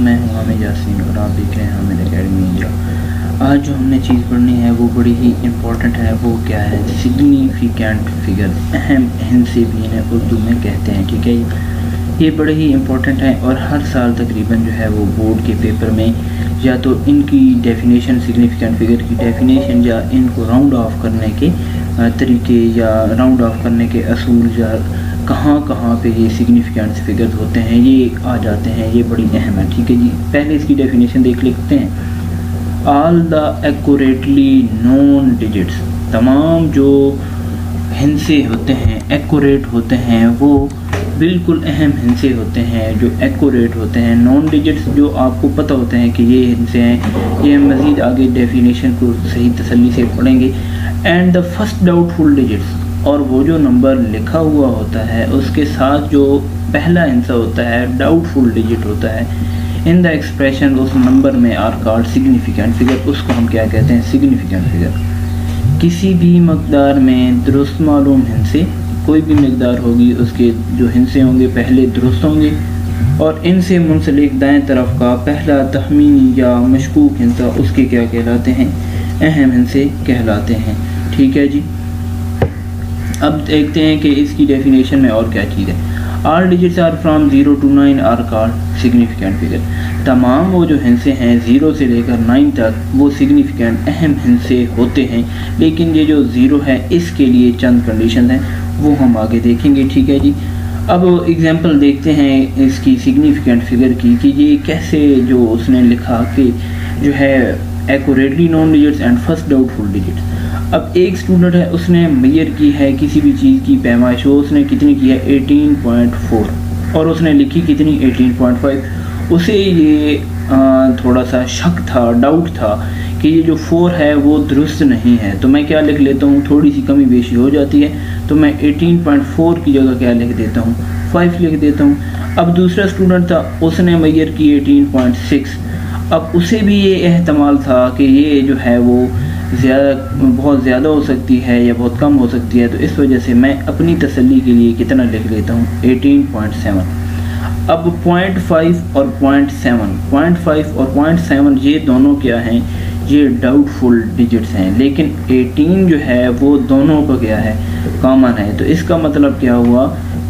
मैं हूँ हामिद यासीन और आप देख रहे हैं हामिद एकेडमी इंडिया। आज जो हमने चीज़ पढ़नी है वो बड़ी ही इम्पोर्टेंट है। वो क्या है? सिग्निफिकेंट फिगर, अहम हिंसे भी इन्हें उर्दू में कहते हैं। ठीक है, ये बड़े ही इम्पोर्टेंट है और हर साल तकरीबन जो है वो बोर्ड के पेपर में या तो इनकी डेफिनेशन, सिग्निफिकेंट फिगर की डेफिनेशन, या इनको राउंड ऑफ करने के तरीके या राउंड ऑफ करने के असूल, या कहाँ पे ये सिग्निफिकेंट फिगर्स होते हैं ये आ जाते हैं। ये बड़ी अहम है। ठीक है जी, पहले इसकी डेफिनेशन देख लेते हैं। All the accurately known digits, तमाम जो हिंसे होते हैं, एक्यूरेट होते हैं, वो बिल्कुल अहम हिंसे होते हैं जो एक्यूरेट होते हैं। नॉन डिजिट्स जो आपको पता होते हैं कि ये हिंसे हैं, ये मज़ीद आगे डेफिनेशन को सही तसल्ली से पढ़ेंगे। And the first doubtful digits, और वो जो नंबर लिखा हुआ होता है उसके साथ जो पहला हिंसा होता है डाउटफुल डिजिट होता है, इन द एक्सप्रेशन उस नंबर में आर कॉल्ड सिग्निफिकेंट फिगर। उसको हम क्या कहते हैं? Significant figure. किसी भी मकदार में दुरुस्त मालूम हिंसे, कोई भी मकदार होगी उसके जो हिंसे होंगे पहले दुरुस्त होंगे, और इनसे मुंसलिक दाएं तरफ का पहला तखमीनी या मशकूक हिंसा उसके क्या कहलाते हैं? अहम हिंसे कहलाते हैं। ठीक है जी, अब देखते हैं कि इसकी डेफिनेशन में और क्या चीज़ है। All digits are from 0 to 9 are called significant figure. तमाम वो जो हिंसे हैं 0 से लेकर 9 तक वो सिग्निफिकेंट अहम हिंसे होते हैं, लेकिन ये जो 0 है इसके लिए चंद कंडीशन हैं वो हम आगे देखेंगे। ठीक है जी, अब एग्जांपल देखते हैं इसकी सिग्निफिकेंट फिगर की कि ये कैसे जो उसने लिखा कि जो है accurately non digits and first doubtful digits. अब एक स्टूडेंट है, उसने मेजर की है किसी भी चीज़ की पैमाइश, हो उसने कितनी की है? 18.4, और उसने लिखी कितनी? 18.5। उसे ये थोड़ा सा शक था, डाउट था कि ये जो 4 है वो दुरुस्त नहीं है। तो मैं क्या लिख लेता हूँ? थोड़ी सी कमी बेशी हो जाती है तो मैं 18.4 की जगह क्या लिख देता हूँ? 5 लिख देता हूँ। अब दूसरा स्टूडेंट था, उसने मेजर की 18.6। अब उसे भी ये एहतमाल था कि ये जो है वो बहुत ज़्यादा हो सकती है या बहुत कम हो सकती है, तो इस वजह से मैं अपनी तसल्ली के लिए कितना लिख लेता हूँ? 18.7। अब 0.5 और 0.7, 0.5 और 0.7 ये दोनों क्या हैं? ये डाउटफुल डिजिट्स हैं, लेकिन 18 जो है वो दोनों का क्या है? कॉमन है। तो इसका मतलब क्या हुआ?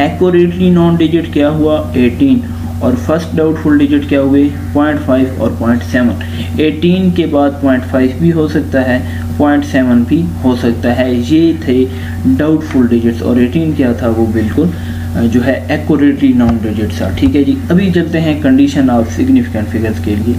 एक्यूरेटली नॉन डिजिट क्या हुआ? 18, और फर्स्ट डाउटफुल डिजिट क्या हुए? 0.5 और 0.7। 18 के बाद 0.5 भी हो सकता है, 0.7 भी हो सकता है। ये थे डाउटफुल डिजिट्स, और 18 क्या था? वो बिल्कुल जो है एक्यूरेटली नॉन डिजिट था। ठीक है जी, अभी चलते हैं कंडीशन ऑफ सिग्निफिकेंट फिगर्स के लिए।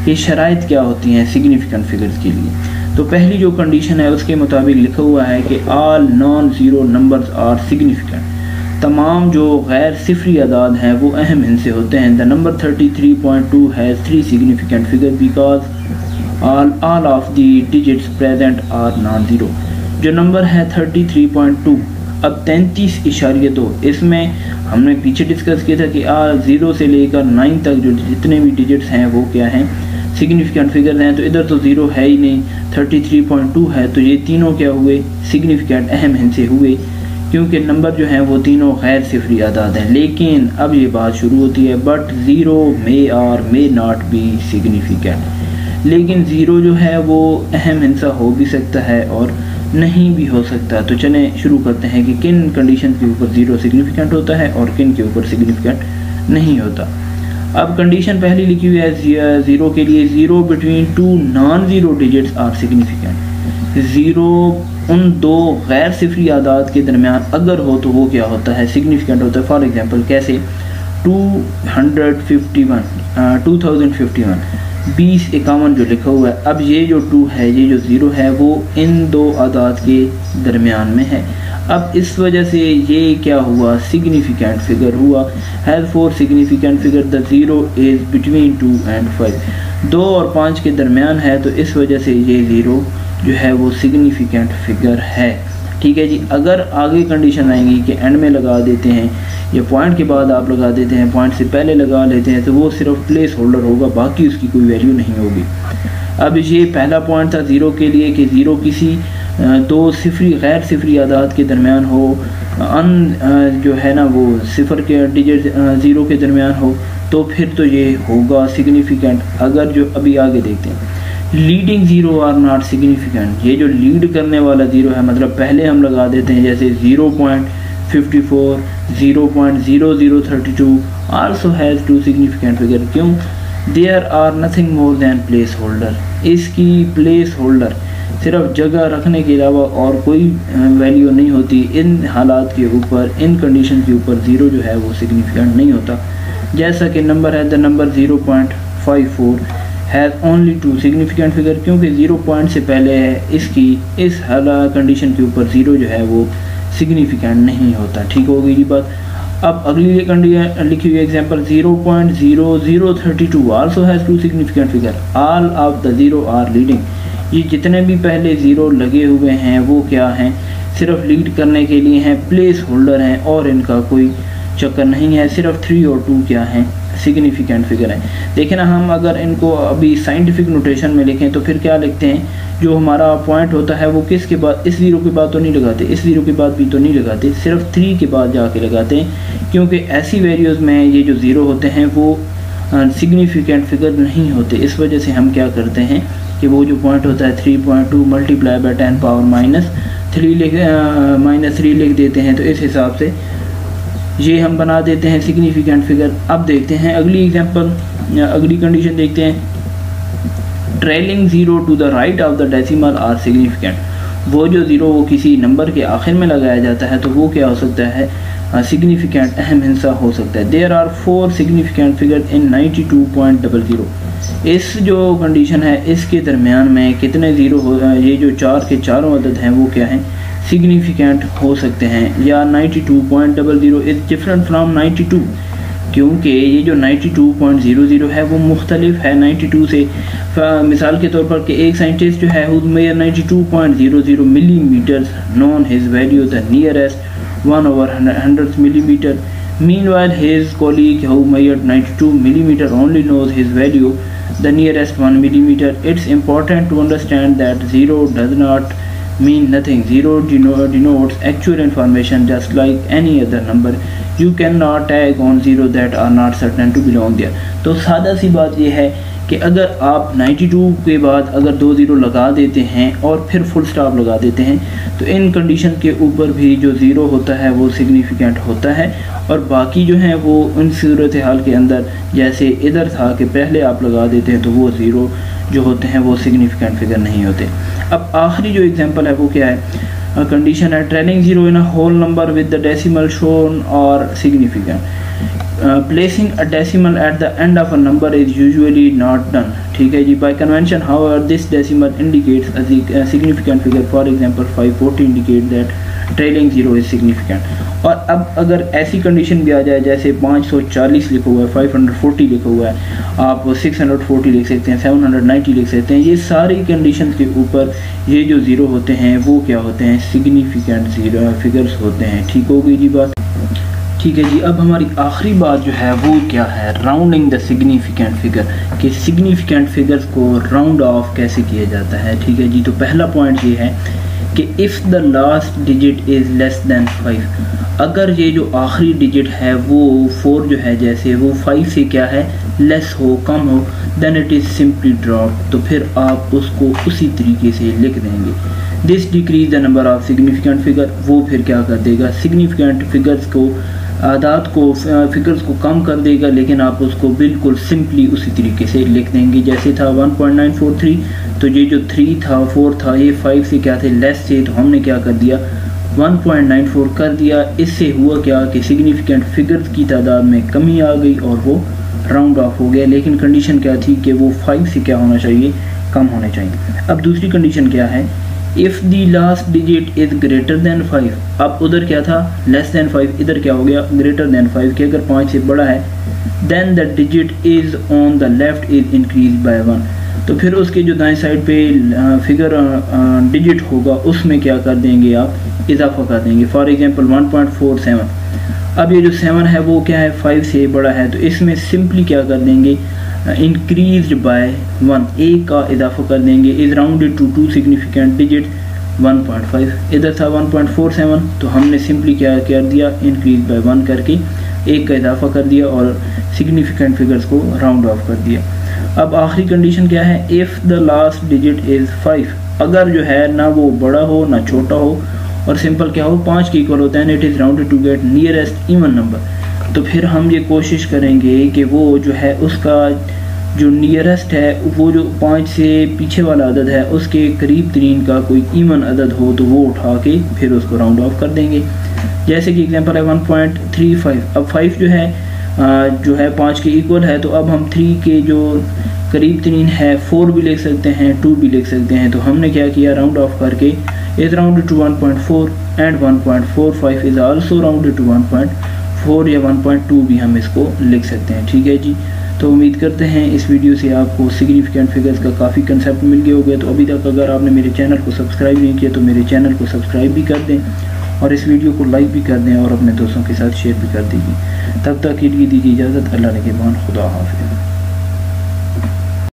ये शराइत क्या होती हैं सिग्निफिकेंट फिगर्स के लिए? तो पहली जो कंडीशन है उसके मुताबिक लिखा हुआ है कि all non zero numbers are significant. तमाम जो गैर सिफरी अदाद हैं वो अहम हिंसे होते हैं। The number 33.2 has 3 significant figure because all of the digits present are non zero. जो नंबर है 33.2, अब 33.2, इसमें हमने पीछे डिस्कस किया था कि 0 से लेकर 9 तक जो जितने भी डिजिट्स हैं वो क्या हैं? सिग्निफिकेंट फिगर हैं। तो इधर तो 0 है ही नहीं, 33.2 है, तो ये तीनों क्या हुए? सिग्निफिकेंट अहम हिंसे हुए, क्योंकि नंबर जो हैं वो तीनों गैर सिफरी आदाद हैं। लेकिन अब ये बात शुरू होती है, बट 0 मे और मे नॉट बी सिग्निफिकेंट। लेकिन 0 जो है वो अहम हिंसा हो भी सकता है और नहीं भी हो सकता। तो चलें शुरू करते हैं कि किन कंडीशन के ऊपर 0 सिग्निफिकेंट होता है और किन के ऊपर सिग्निफिकेंट नहीं होता। अब कंडीशन पहली लिखी हुई है 0 के लिए, 0 between 2 non zero digits are significant. 0 उन दो गैर सिफरी आदाद के दरमियान अगर हो तो वो क्या होता है? सिग्निफिकेंट होता है। फॉर एग्जांपल कैसे? 2051 2051 जो लिखा हुआ है, अब ये जो 2 है, ये जो 0 है, वो इन दो आदाद के दरमियान में है। अब इस वजह से ये क्या हुआ? सिग्निफिकेंट फिगर हुआ। Has 4 significant figure, the 0 is between 2 and 5। 2 और 5 के दरमियान है, तो इस वजह से ये 0 जो है वो सिग्निफिकेंट फिगर है। ठीक है जी, अगर आगे कंडीशन आएंगी कि एंड में लगा देते हैं या पॉइंट के बाद आप लगा देते हैं, पॉइंट से पहले लगा लेते हैं, तो वो सिर्फ प्लेस होल्डर होगा, बाकी उसकी कोई वैल्यू नहीं होगी। अब ये पहला पॉइंट था 0 के लिए कि 0 किसी दो सिफरी गैर सिफरी आदाद के दरमियान हो, जो है ना वो सिफर के डिजिट 0 के दरमियान हो, तो फिर तो ये होगा सिग्निफिकेंट। अगर जो अभी आगे देखते हैं, leading zero are not significant, ये जो लीड करने वाला ज़ीरो है, मतलब पहले हम लगा देते हैं जैसे 0.54, 0.0032 also has two significant figure. क्यों? There are nothing more than place holder, इसकी प्लेस होल्डर सिर्फ जगह रखने के अलावा और कोई वैल्यू नहीं होती। इन हालात के ऊपर, इन कंडीशन के ऊपर ज़ीरो जो है वो सिग्निफिकेंट नहीं होता। जैसा कि नंबर है, the number 0.54 has only two significant figure, क्योंकि 0 पॉइंट से पहले है, इसकी इस कंडीशन के ऊपर ज़ीरो जो है वो सिग्निफिकेंट नहीं होता। ठीक हो गई जी बात। अब अगली लिखी हुई example 0.0032 also has two significant figure, all of the zero are leading. ये जितने भी पहले ज़ीरो लगे हुए हैं वो क्या हैं, सिर्फ लीड करने के लिए हैं, प्लेस होल्डर हैं और इनका कोई चक्कर नहीं है। सिर्फ 3 और 2 क्या हैं, सिग्निफिकेंट फिगर है। देखें ना, हम अगर इनको अभी साइंटिफिक नोटेशन में लिखें तो फिर क्या लिखते हैं, जो हमारा पॉइंट होता है वो किसके बाद, इस ज़ीरो के बाद तो नहीं लगाते, इस ज़ीरो के बाद भी तो नहीं लगाते, सिर्फ 3 के बाद जाके लगाते हैं, क्योंकि ऐसी वैल्यूज़ में ये जो ज़ीरो होते हैं वो सिग्निफिकेंट फिगर नहीं होते। इस वजह से हम क्या करते हैं कि वो जो पॉइंट होता है 3.2 मल्टीप्लाई बाई 10 पावर -3 लिख देते हैं, तो इस हिसाब से ये हम बना देते हैं सिग्निफिकेंट फिगर। अब देखते हैं अगली एग्जांपल, अगली कंडीशन देखते हैं, trailing zero to the right of the decimal are significant. वो जो ज़ीरो वो किसी नंबर के आखिर में लगाया जाता है तो वो क्या हो सकता है, सिग्निफिकेंट अहम हिस्सा हो सकता है। There are 4 significant figure in 92.00। इस जो कंडीशन है इसके दरमियान में कितने ज़ीरो हो, ये जो 4 के चारों अदद हैं वो क्या हैं, सिग्निफिकेंट हो सकते हैं। या 92.00 इज़ डिफरेंट फ्राम 92, क्योंकि ये जो 92.00 है वो मुख्तलिफ है 92 से। मिसाल के तौर पर कि एक साइंटिस्ट जो है who measured 92.00 millimeters known his value the nearest 1/100th millimeter. Meanwhile, his colleague who measured 92 millimeter only knows his value the nearest 1 millimeter. It's important to understand that zero does not mean nothing. Zero denotes actual information just like any other number. You cannot tag on zero that are not certain to belong there. तो सादा सी बात यह है कि अगर आप 92 के बाद अगर 2 ज़ीरो लगा देते हैं और फिर फुल स्टॉप लगा देते हैं तो इन कंडीशन के ऊपर भी जो ज़ीरो होता है वो सिग्निफिकेंट होता है, और बाकी जो हैं वो उन सूरत हाल के अंदर जैसे इधर था कि पहले आप लगा देते हैं तो वो ज़ीरो जो होते हैं वो सिग्निफिकेंट फिगर नहीं होते। अब आखिरी जो एग्जांपल है वो क्या है, कंडीशन है trailing zero in a whole number with the decimal shown और significant. Placing a decimal at the end of a number is usually not done. ठीक है जी, by convention however this decimal indicates a significant figure. For example 540 indicate that trailing zero is significant. और अब अगर ऐसी condition भी आ जाए जैसे 540 लिखा हुआ है, 540 लिखा हुआ है, आप 640 लिख सकते हैं, 790 लिख सकते हैं, ये सारी कंडीशन के ऊपर ये जो ज़ीरो होते हैं वो क्या होते हैं, सिग्निफिकेंट ज़ीरो फिगर्स होते हैं। ठीक हो गई जी बात। ठीक है जी, अब हमारी आखिरी बात जो है वो क्या है, राउंडिंग द सिग्निफिकेंट फिगर, कि सिग्निफिकेंट फिगर्स को राउंड ऑफ कैसे किया जाता है। ठीक है जी, तो पहला पॉइंट ये है कि if the last digit is less than 5, अगर ये जो आखिरी डिजिट है वो 4 जो है जैसे वो 5 से क्या है, लेस हो, कम हो, then it is simply drop, तो फिर आप उसको उसी तरीके से लिख देंगे। This decrease the number of significant figure, वो फिर क्या कर देगा, सिग्निफिकेंट फिगर्स को, आदात को, फिगर्स को कम कर देगा, लेकिन आप उसको बिल्कुल सिंपली उसी तरीके से लिख देंगे। जैसे था 1.943, तो ये जो 3 था 4 था, ये 5 से क्या थे, लेस थे, तो हमने क्या कर दिया 1.94 कर दिया। इससे हुआ क्या कि सिग्निफिकेंट फिगर्स की तादाद में कमी आ गई और वो राउंड ऑफ हो गया, लेकिन कंडीशन क्या थी कि वो 5 से क्या होना चाहिए, कम होने चाहिए। अब दूसरी कंडीशन क्या है, if the last digit is greater than 5, अब उधर क्या था लेस दैन 5, इधर क्या हो गया ग्रेटर दैन 5, कि अगर 5 से बड़ा है, then the digit is on the left is increase by 1, तो फिर उसके जो दाएं साइड पे फिगर डिजिट होगा उसमें क्या कर देंगे, आप इजाफा कर देंगे। फॉर एग्जांपल 1.47, अब ये जो 7 है वो क्या है 5 से बड़ा है, तो इसमें सिंपली क्या कर देंगे, इंक्रीज बाय 1, एक का इजाफा कर देंगे। Is rounded to 2 significant digit 1.5, इधर था 1.47, तो हमने सिंपली क्या कर दिया, इंक्रीज बाय 1 करके एक का इजाफा कर दिया और सिग्निफिकेंट फिगर्स को राउंड ऑफ कर दिया। अब आखिरी कंडीशन क्या है, if the last digit is 5, अगर जो है ना वो बड़ा हो ना छोटा हो और सिंपल क्या हो 5 के इक्वल होता है, it is rounded to get nearest even number. तो फिर हम ये कोशिश करेंगे कि वो जो है उसका जो नियरेस्ट है वो जो 5 से पीछे वाला अदद है उसके करीब तरीन का कोई इवन अदद हो तो वो उठा के फिर उसको राउंड ऑफ कर देंगे। जैसे कि एग्जांपल है 1.35। अब 5 जो है 5 के इक्वल है, तो अब हम 3 के जो करीब तरीन है 4 भी लिख सकते हैं, 2 भी लिख सकते हैं। तो हमने क्या किया, राउंड ऑफ करके is rounded to 1.4 and 1.45 is also rounded to 1.4 या 1.2 भी हम इसको लिख सकते हैं। ठीक है जी, तो उम्मीद करते हैं इस वीडियो से आपको सिग्निफिकेंट फिगर्स का काफ़ी कंसेप्ट मिल गया होगा। तो अभी तक अगर आपने मेरे चैनल को सब्सक्राइब नहीं किया तो मेरे चैनल को सब्सक्राइब भी कर दें और इस वीडियो को लाइक भी कर दें और अपने दोस्तों के साथ शेयर भी कर दीजिए। तब तक के लिए दीजिए इजाज़त। अल्लाह ने के मान, खुदा हाफिज़।